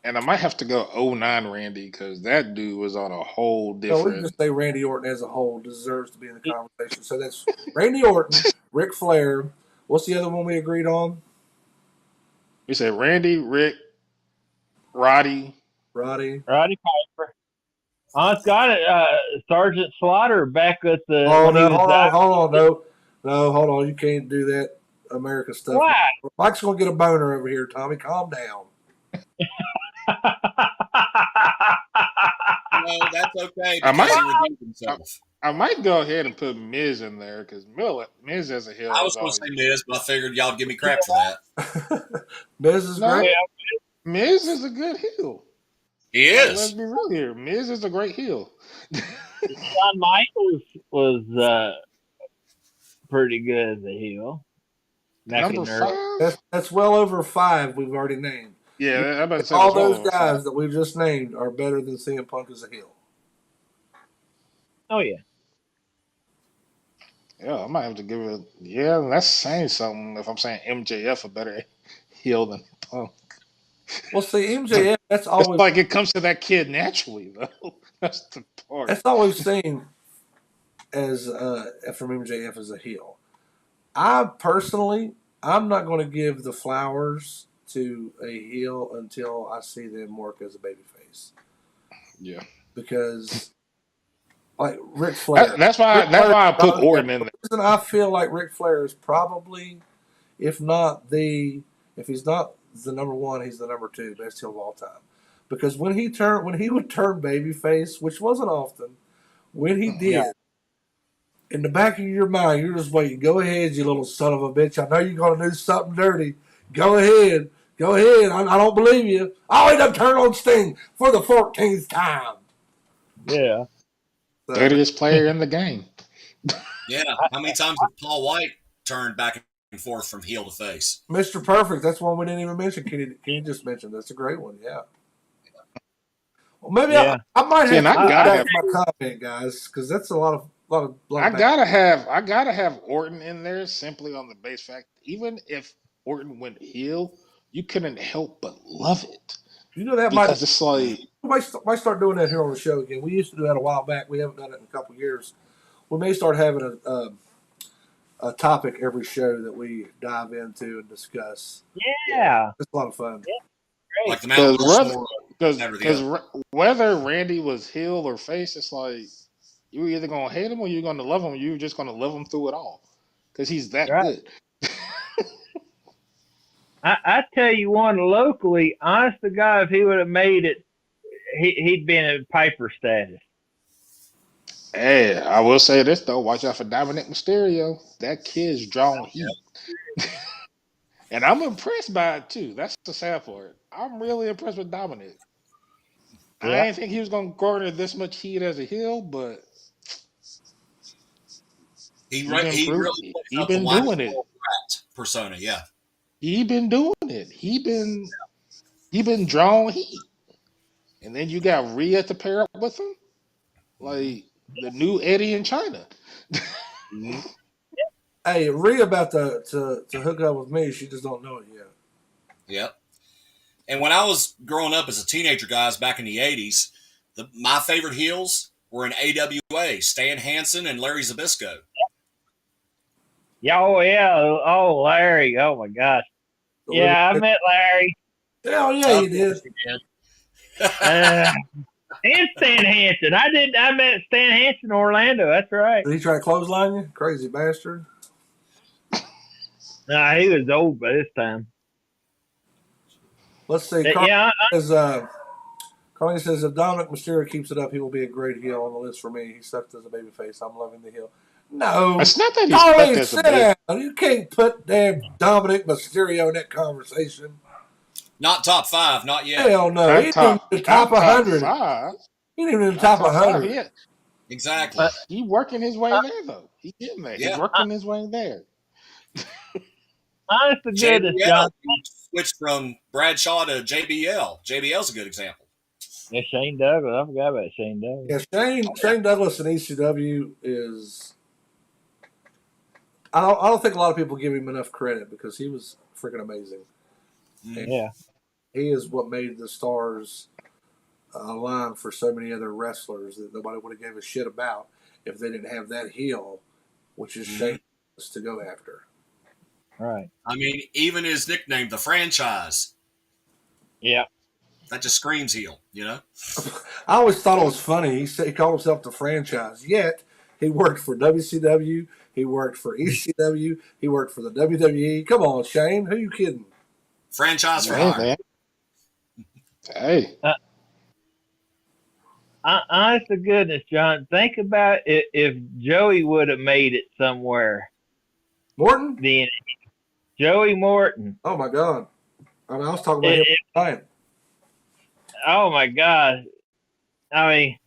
And I might have to go 09 Randy because that dude was on a whole No, we different. can just say Randy Orton as a whole deserves to be in the conversation. So that's Randy Orton, Ric Flair. What's the other one we agreed on? We said Randy, Rick, Roddy. Roddy. Piper. It's got it. Sergeant Slaughter back at the. Oh when he no, was hold on. No, hold on. You can't do that America stuff. Why? Mike's gonna get a boner over here, Tommy. Calm down. No, that's okay. I might- Because he redeemed himself. I might go ahead and put Miz in there because Miz as a heel. I was going to say Miz, but I figured y'all would give me crap for that. Miz is No. great. Miz is a good heel. He Let's is. be real here. Miz is a great heel. Shawn Michaels was pretty good as a heel. Back Number in the early- 5. That's well over 5 we've already named. Yeah, I'm about to say All that's well those over guys 5. that we've just named are better than CM Punk as a heel. Oh yeah. Yeah, I might have to give it. Yeah, that's saying something. If I'm saying MJF a better heel than Punk, Well, see, MJF, that's it's always like it comes to that kid naturally, though. That's the part. that's always seen as from MJF as a heel. I personally, I'm not going to give the flowers to a heel until I see them work as a babyface Yeah, because, like Ric Flair, that's why. Ric That's Flair- why I put Orton in there. The reason I feel like Ric Flair is probably, if he's not the number 1, he's the number 2 best heel of all time. Because when he would turn babyface, which wasn't often, when he did, in the back of your mind, you're just waiting. Go ahead, you little son of a bitch. I know you're going to do something dirty. Go ahead. I don't believe you. Oh, he done turned on Sting for the 14th time. Yeah. So, Dirtiest player in the game. Yeah. How many times has Paul White turned back and forth from heel to face? Mr. Perfect, that's one we didn't even mention. Can you just mention? That's a great one, yeah. Well, maybe Yeah. I might See, have and to I put gotta back have- my comment, guys, because that's a lot of I gotta have Orton in there simply on the base fact. Even if Orton went heel, you couldn't help but love it You know that because it's like might start doing that here on the show again. We used to do that a while back. We haven't done it in a couple of years. We may start having a topic every show that we dive into and discuss. Yeah. It's a lot of fun. Great. Like the Mount Because Rushmore. Never the because whether Randy was heel or face, it's like you're either gonna hate him or you're gonna love him. You're just gonna love him through it all. because he's that Right. good. I tell you one locally, honest to God, if he would have made it, he'd been in Piper status. Hey, I will say this though: watch out for Dominic Mysterio. That kid's drawing heat, and I'm impressed by it too. That's the sad part. I'm really impressed with Dominic. I Yeah. didn't think he was going to garner this much heat as a heel, but He he been really proof. plays He up the been life doing it. rat persona. Yeah. He been doing it. He been drawing heat, and then you got Rhea to pair up with him, like the new Eddie in China. Mhm. Hey, Rhea about to hook up with me. She just don't know it yet. Yep. And when I was growing up as a teenager, guys, back in the 80s, my favorite heels were in AWA, Stan Hansen and Larry Zbyszko. Yeah. Oh yeah. Oh Larry. Oh my gosh. Yeah, I met Larry. Hell yeah, you did. And Stan Hansen. I met Stan Hansen in Orlando. That's right. Did he try to clothesline you? Crazy bastard. Nah, he was old by this time. Let's see. But, Carly says, if Dominic Mysterio keeps it up, he will be a great heel on the list for me. He sucked as a babyface. I'm loving the heel. No. It's not that he's Carly, stuck as a sit baby. down. You can't put damn Dominic Mysterio in that conversation. Not top 5, not yet. Hell no. Not He didn't even in the top 100. five. He didn't even in the Not top 100. five yet. Exactly. He working his way there though. He getting there. Yeah. He's working his way there. honest to goodness, JBL John. switched from Bradshaw to JBL. JBL's a good example. Yeah, Shane Douglas. I forgot about Shane Douglas. Yeah, Shane Douglas in ECW is. I don't think a lot of people give him enough credit because he was freaking amazing. Yeah. He is what made the stars align for so many other wrestlers that nobody would have gave a shit about if they didn't have that heel, which is Shane Douglas, to go after. Right. I mean, even his nickname, the franchise, Yeah. that just screams heel, you know? I always thought it was funny. He said he called himself the franchise, yet he worked for WCW, he worked for ECW, he worked for the WWE. Come on, Shane, who you kidding? Franchise for Hey, hire. man. Hey. Honest to goodness, John, think about it, if Joey would have made it somewhere. Morton? Then Joey Morton. Oh my God! I mean, I was talking about him all the time. Oh my God! I mean,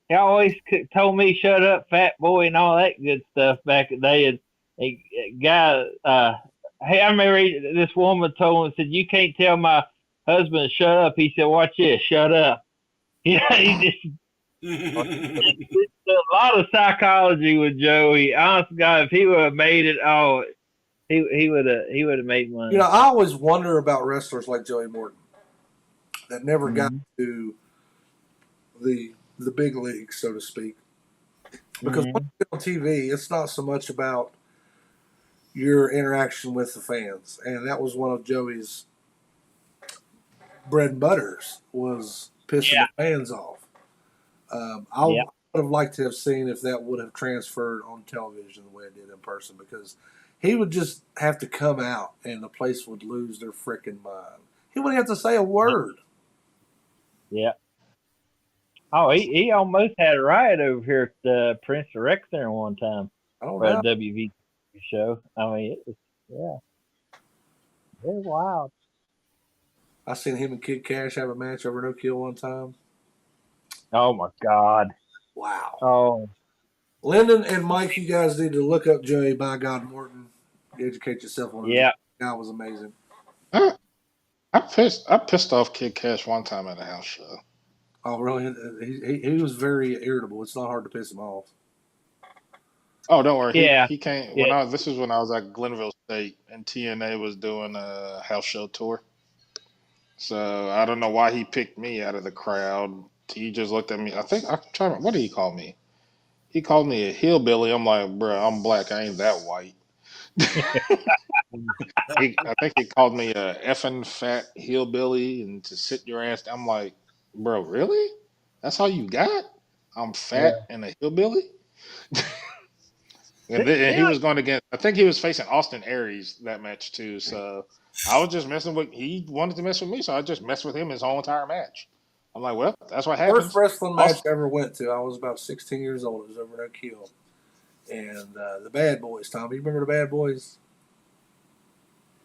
he always told me shut up, fat boy, and all that good stuff back in the day. And a guy, hey, I remember this woman told him, said, "You can't tell my husband to shut up." He said, "Watch this, shut up." You know, he just a lot of psychology with Joey. Honest to God, if he would have made it, he would have made money. You know, I always wonder about wrestlers like Joey Morton that never got to the big leagues, so to speak. Because when you get on TV, it's not so much about your interaction with the fans, and that was one of Joey's bread and butters, was pissing the fans off. I would have liked to have seen if that would have transferred on television the way it did in person, because he would just have to come out and the place would lose their freaking mind. He wouldn't have to say a word. Yeah. Oh, he almost had a riot over here at the Prince of Rex Center one time for a WV show. I mean, it was, very wild. I seen him and Kid Cash have a match over No Kill one time. Oh my God! Wow. Oh, Lyndon and Mike, you guys need to look up Joey by God Morton. Educate yourself on it. yeah. That guy was amazing. I pissed off Kid Cash one time at a house show. Oh, really? He was very irritable. It's not hard to piss him off. Oh, don't worry. Yeah. He came this is when I was at Glenville State and TNA was doing a house show tour. So I don't know why he picked me out of the crowd. He just looked at me. I think I'm trying to, what did he call me? He called me a hillbilly. I'm like, bro, I'm black. I ain't that white. I think he called me a effing fat hillbilly and to sit your ass. I'm like, bro, really? That's all you got? I'm fat and a hillbilly? And he was going against. I think he was facing Austin Aries that match too. So I was just messing with. He wanted to mess with me, so I just messed with him his whole entire match. I'm like, well, that's what First happens. wrestling match I ever went to, I was about 16 years old. It was over in Oak Hill. And the Bad Boys, Tom. You remember the Bad Boys?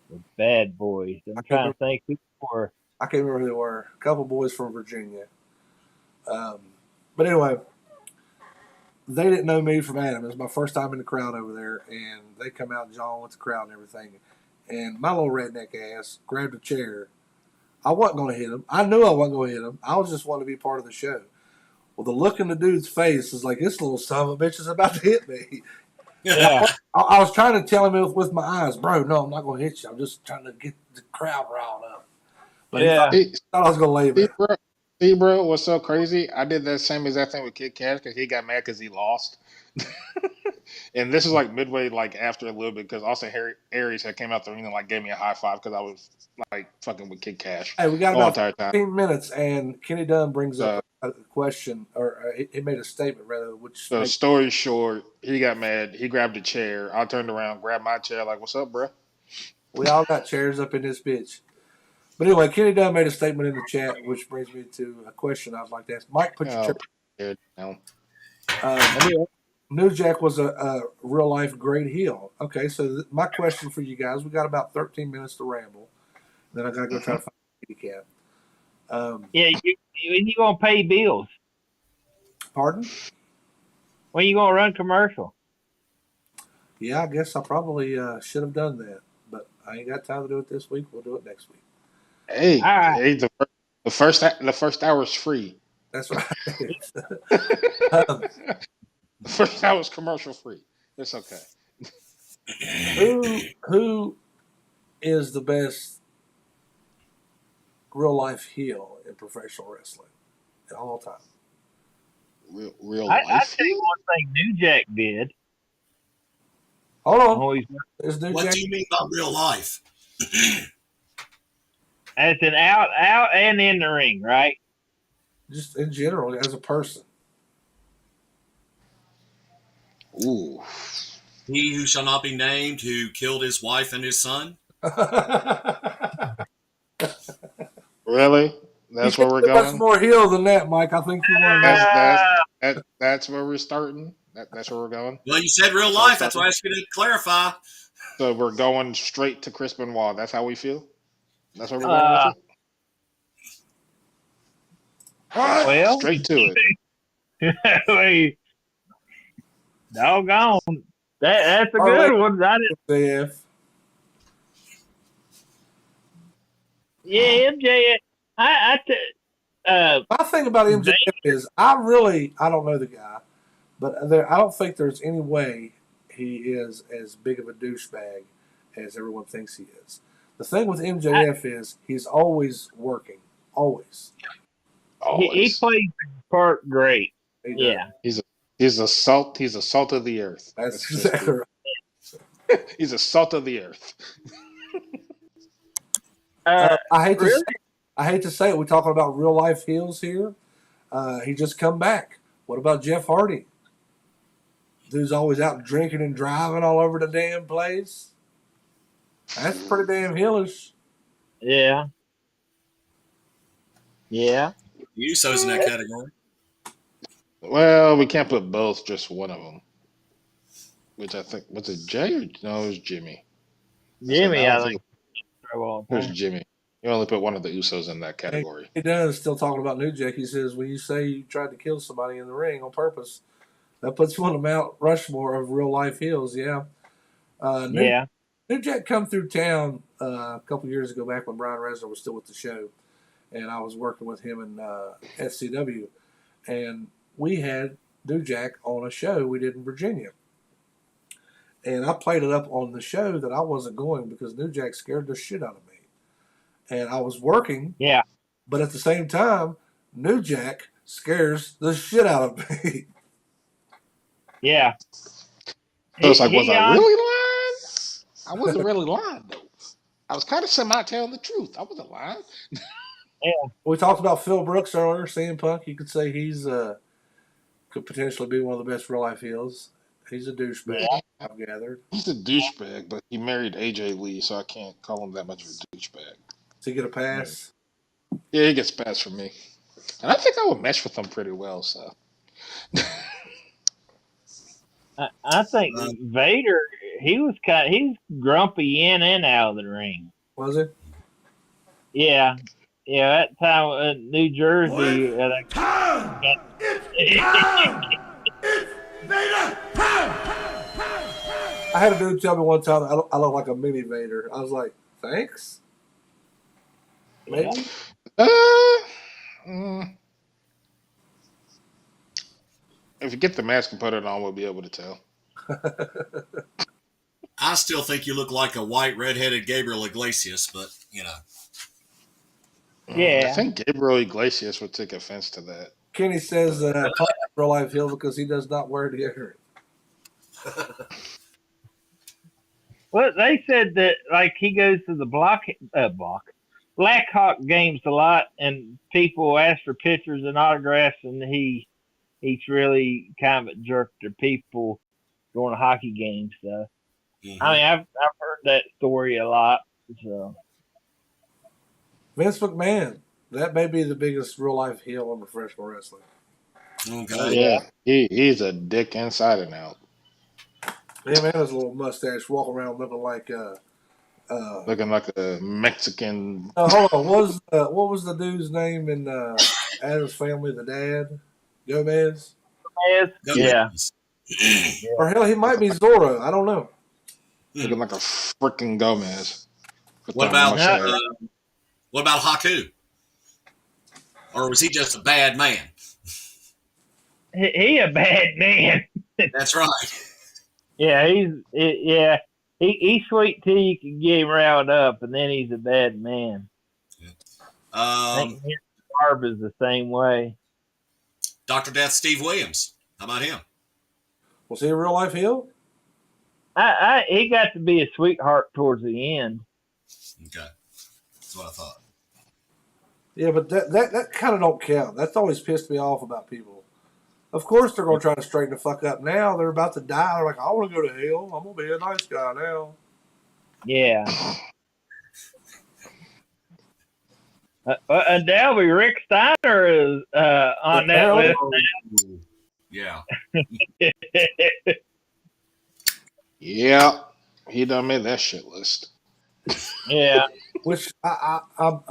The Bad Boys. I'm trying to think who were. I can't remember who they were. A couple boys from Virginia. But anyway, they didn't know me from Adam. It was my first time in the crowd over there, and they come out jawing with the crowd and everything. And my little redneck ass grabbed a chair. I wasn't going to hit him. I knew I wasn't going to hit him. I was just wanting to be part of the show. Well, the look in the dude's face is like, this little son of a bitch is about to hit me. Yeah. I was trying to tell him with my eyes, bro, no, I'm not going to hit you. I'm just trying to get the crowd riled up. But Yeah. he thought I was going to lay back. See, bro, what's so crazy? I did that same exact thing with Kid Cash because he got mad because he lost. And this is like midway, like after a little bit, because Austin Aries had came out the ring and like gave me a high five because I was like fucking with Kid Cash. Hey, we got all about entire time. 15 minutes, and Kenny Dunn brings up a question, or he made a statement rather. Which So story short, he got mad. He grabbed a chair. I turned around, grabbed my chair, like, "What's up, bro?" We all got chairs up in this bitch. But anyway, Kenny Dunn made a statement in the chat, which brings me to a question I'd like to ask. Mike, put your chair down. New Jack was a real life great heel. Okay, so my question for you guys: we got about 13 minutes to ramble. Then I got to go try to find a handicap. When you gonna pay bills? Pardon? When you gonna run commercial? Yeah, I guess I probably should have done that, but I ain't got time to do it this week. We'll do it next week. Hey, right. Hey, the first hour is free. That's right. The first hour is commercial free. It's okay. Who is the best real life heel in professional wrestling at all time? Real life. I tell you one thing New Jack did. Hold on. Always, What do you mean by real life? as an out and in the ring, right? Just in general, as a person. Ooh. He who shall not be named, who killed his wife and his son. Really? That's where we're going. That's more heel than that, Mike. I think you want that's where we're starting. That's where we're going. Well, you said real life. That's why I asked you to clarify. So we're going straight to Chris Benoit. That's how we feel. That's where we're going with it. Well, straight to it. Doggone. That's a good one. I didn't. Yeah, MJF. My thing about MJF is I don't know the guy, but I don't think there's any way he is as big of a douchebag as everyone thinks he is. The thing with MJF is he's always working. Always. He plays the part great. Yeah. He's a salt of the earth. That's exactly right. He's a salt of the earth. I hate to say it. We're talking about real life heels here. He just come back. What about Jeff Hardy? Dude's always out drinking and driving all over the damn place. That's pretty damn heelish. Yeah. Yeah. Usos in that category. Well, we can't put both, just one of them. Which I think, was it Jay or no, it was Jimmy? Jimmy, I think. It was Jimmy. You only put one of the Usos in that category. He does still talking about New Jack. He says, when you say you tried to kill somebody in the ring on purpose, that puts you on the Mount Rushmore of real life heels. Yeah. New Jack come through town a couple years ago, back when Brian Reznor was still with the show, and I was working with him in SCW, and we had New Jack on a show we did in Virginia. And I played it up on the show that I wasn't going because New Jack scared the shit out of me. And I was working. Yeah. But at the same time, New Jack scares the shit out of me. Yeah. So it's like, was I really lying? I wasn't really lying, though. I was kind of semi-telling the truth. I wasn't lying. Yeah. We talked about Phil Brooks earlier, CM Punk. You could say he's could potentially be one of the best real-life heels. He's a douchebag. I've gathered. He's a douchebag, but he married AJ Lee, so I can't call him that much of a douchebag. To get a pass. Yeah, he gets passed from me. And I think I would mesh with him pretty well, so. I think Vader, he's grumpy in and out of the ring. Was it? Yeah, that time in New Jersey. I had a dude tell me one time that I look like a mini Vader. I was like, thanks? Maybe? If you get the mask and put it on, we'll be able to tell. I still think you look like a white redheaded Gabriel Iglesias, but you know. Yeah. I think Gabriel Iglesias would take offense to that. Kenny says real life heel because he does not wear deodorant. Well, they said that like he goes to the Blackhawk games a lot, and people ask for pictures and autographs, and he's really kind of a jerk to people going to hockey games. So, Mm-hmm. I mean, I've heard that story a lot. So, Vince McMahon, that may be the biggest real life heel in professional wrestling. Okay. Yeah, he's a dick inside and out. Him and his little mustache walking around looking like Looking like a Mexican. hold on, what was the dude's name in Adam's Family? The dad, Gomez, yeah. or hell, he might be Zorro. I don't know. Looking like a freaking Gomez. What about Haku? Or was he just a bad man? He a bad man. That's right. Yeah, he's sweet till you can get him riled up, and then he's a bad man. I think Barb is the same way. Dr. Death Steve Williams. How about him? Was he a real life heel? He got to be a sweetheart towards the end. Okay. That's what I thought. Yeah, but that kind of don't count. That's always pissed me off about people. Of course they're going to try to straighten the fuck up now. They're about to die. They're like, I want to go to hell. I'm going to be a nice guy now. Yeah. And Delby, Rick Steiner is on that list. Yeah. Yeah, he done made that shit list. Yeah. Which I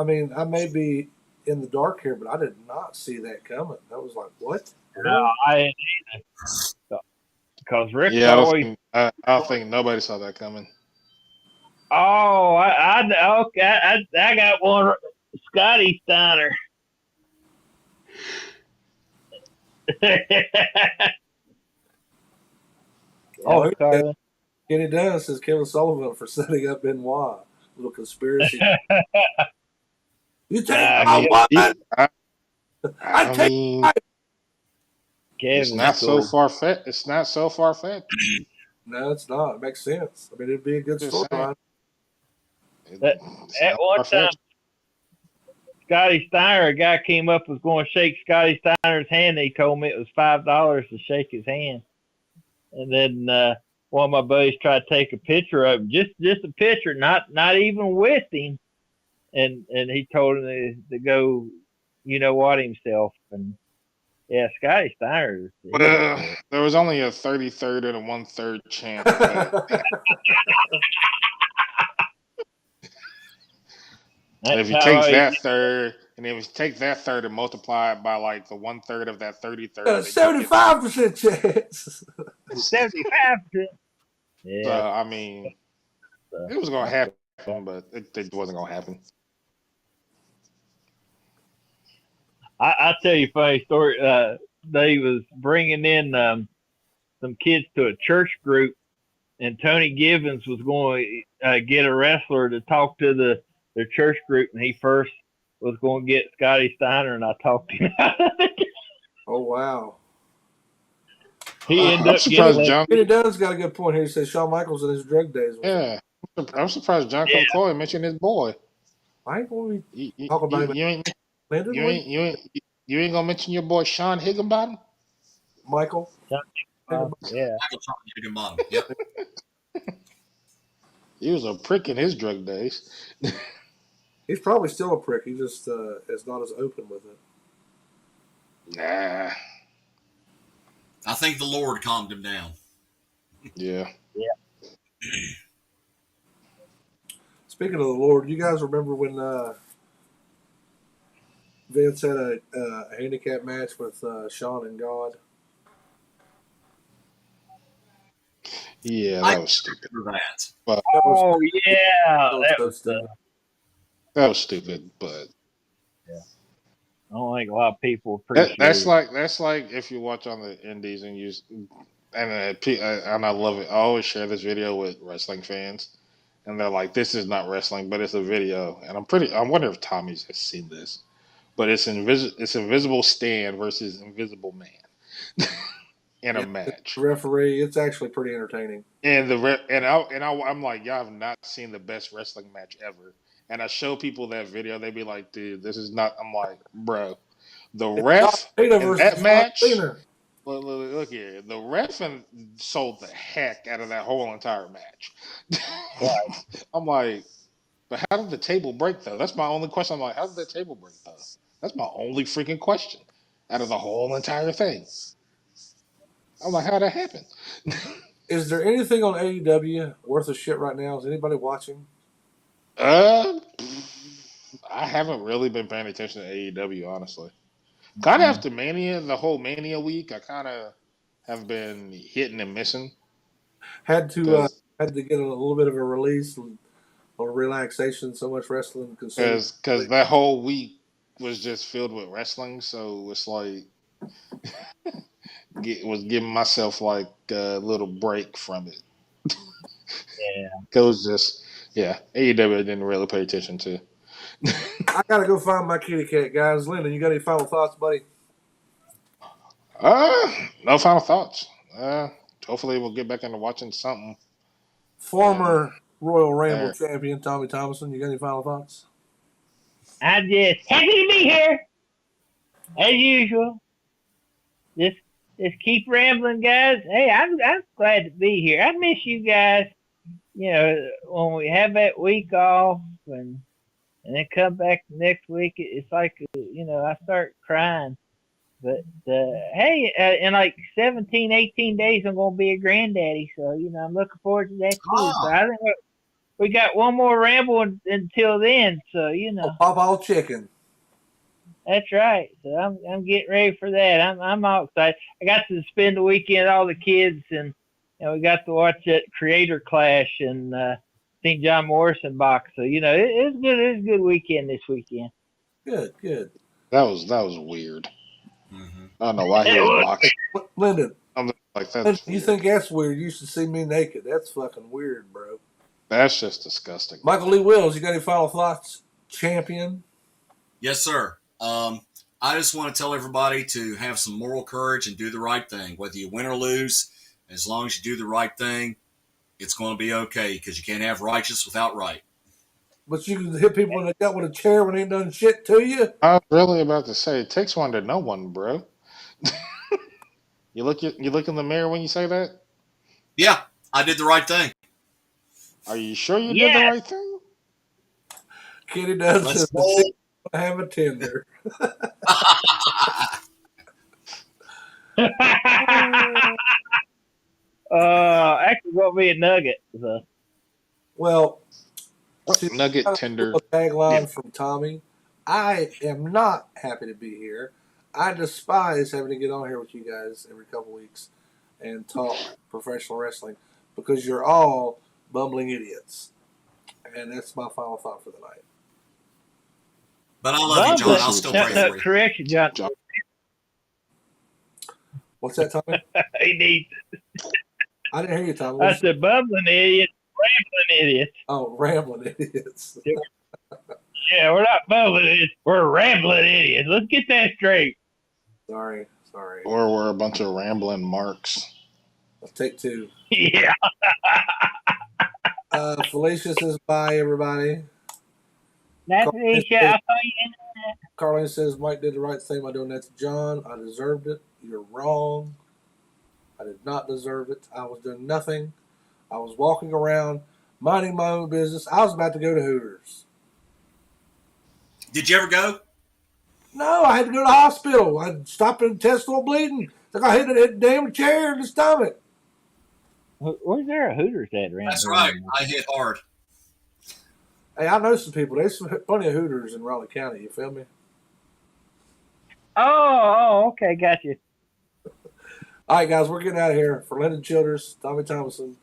mean, I may be in the dark here, but I did not see that coming. That was like, what? No, I didn't either. Because Rick I don't think nobody saw that coming. Oh, I got one. Scotty Steiner. Oh, Kenny Dunn says Kevin Sullivan for setting up Benoit. Little conspiracy. You take my woman. I take. It's not so far fetched. It's not so far fetched. No, it's not. It makes sense. I mean, it'd be a good storyline. At one time, Scotty Steiner, a guy came up was going to shake Scotty Steiner's hand. He told me it was $5 to shake his hand. And then one of my buddies tried to take a picture of him, just a picture, not even with him. And he told him to go, you know what, himself. And yeah, Scotty Steiner. Well, there was only a 33rd and a 1/3 chance. If you take that third, and if you take that third and multiply it by like the 1/3 of that 33rd, 75% chance. 75%. Yeah. So, I mean, it was gonna happen, but it wasn't gonna happen. I'll tell you a funny story. They was bringing in some kids to a church group, and Tony Gibbons was going to get a wrestler to talk to their church group, and he first was going to get Scotty Steiner, and I talked him out of it. Oh, wow. He ended up getting Kenny Dunn's got a good point here. He says Shawn Michaels in his drug days. Yeah. I'm surprised John McCoy mentioned his boy. I ain't going to talk about him. You ain't gonna mention your boy Sean Higginbottom? Michael? Yeah. Michael Charlton Higginbottom. Yep. He was a prick in his drug days. He's probably still a prick. He just is not as open with it. Nah. I think the Lord calmed him down. Yeah. Speaking of the Lord, you guys remember when Vince had a handicap match with Sean and God? Yeah, I that was stupid. remember that. But Oh yeah, That that was was. so stupid. that was stupid. But I don't think a lot of people appreciate. that's like if you watch on the Indies and you and I love it. I always share this video with wrestling fans, and they're like, "This is not wrestling, but it's a video." And I wonder if Tommy's has seen this, but it's Invisible Stan versus Invisible Man in a Yeah, match. the referee. It's actually pretty entertaining. And I'm like, y'all have not seen the best wrestling match ever. And I show people that video, they be like, dude, this is not. I'm like, bro, the ref Cena in versus that John match. Cena. Look here, the ref sold the heck out of that whole entire match. I'm like, but how did the table break though? That's my only question. I'm like, how did the table break though? That's my only freaking question out of the whole entire thing. I'm like, how'd that happen? Is there anything on AEW worth a shit right now? Is anybody watching? I haven't really been paying attention to AEW, honestly. Kind of after Mania, the whole Mania week, I kind of have been hitting and missing. Had to 'Cause- get a little bit of a release or relaxation. So much wrestling consumed. Because that whole week was just filled with wrestling, so it's like was giving myself like a little break from it. Yeah. It was just AEW I didn't really pay attention to. I gotta go find my kitty cat, guys. Lyndon, you got any final thoughts, buddy? No final thoughts. Hopefully we'll get back into watching something. Former Royal Rumble champion Tommy Thomason, you got any final thoughts? I'm just happy to be here, as usual. Just keep rambling, guys. Hey, I'm glad to be here. I miss you guys. You know, when we have that week off and then come back next week, it's like, I start crying. But, hey, in like 17, 18 days, I'm going to be a granddaddy. So, I'm looking forward to that too. Ah. So I think we got one more ramble until then. So, Pop all chicken. That's right. So I'm getting ready for that. I'm all excited. I got to spend the weekend with all the kids, and we got to watch that Creator Clash and St. John Morrison box. So it was good. It was a good weekend this weekend. Good. That was weird. Mm-hmm. I don't know why he was boxing. Lyndon, I'm like, that's Lyndon, you weird. think that's weird? You should see me naked. That's fucking weird, bro. That's just disgusting. Michael Lee Wills, you got any final thoughts, champion? Yes, sir. I just want to tell everybody to have some moral courage and do the right thing. Whether you win or lose, as long as you do the right thing, it's going to be okay because you can't have righteous without right. But you can hit people in the gut with a chair when they ain't done shit to you. I was really about to say, it takes one to know one, bro. You look in the mirror when you say that? Yeah, I did the right thing. Are you sure you did the right thing? Kitty does Let's says, roll. have a tender. Actually, going to be a nugget. So. Well, Nugget tender. A tagline from Tommy. I am not happy to be here. I despise having to get on here with you guys every couple weeks and talk professional wrestling because you're all bumbling idiots. And that's my final thought for the night. But I love you, John. I'll still pray no, for you. correction, John. What's that, Tommy? He needs. I didn't hear you, Tommy. I said bumbling idiot, rambling idiot. Oh, rambling idiots. Yeah, we're not bumbling idiots. We're rambling idiots. Let's get that straight. Sorry. Or we're a bunch of rambling marks. Let's take two. Yeah. Felicia says bye, everybody. That's Alicia. I'll call you in. Carlene says Mike did the right thing by doing that to John. I deserved it. You're wrong. I did not deserve it. I was doing nothing. I was walking around, minding my own business. I was about to go to Hooters. Did you ever go? No, I had to go to the hospital. I stopped in intestinal bleeding. Like I hit a damn chair in the stomach. Where's there a Hooters at around That's here? right. I hit hard. Hey, I know some people. There's plenty of Hooters in Raleigh County. You feel me? Oh, okay, gotcha. All right, guys, we're getting out of here. For Lyndon Childers, Tommy Thompson,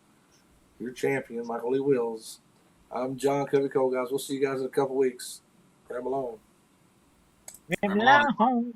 your champion, Michael Lee Wills. I'm John Covey Cole, guys. We'll see you guys in a couple weeks. Grab along. Maybe not home.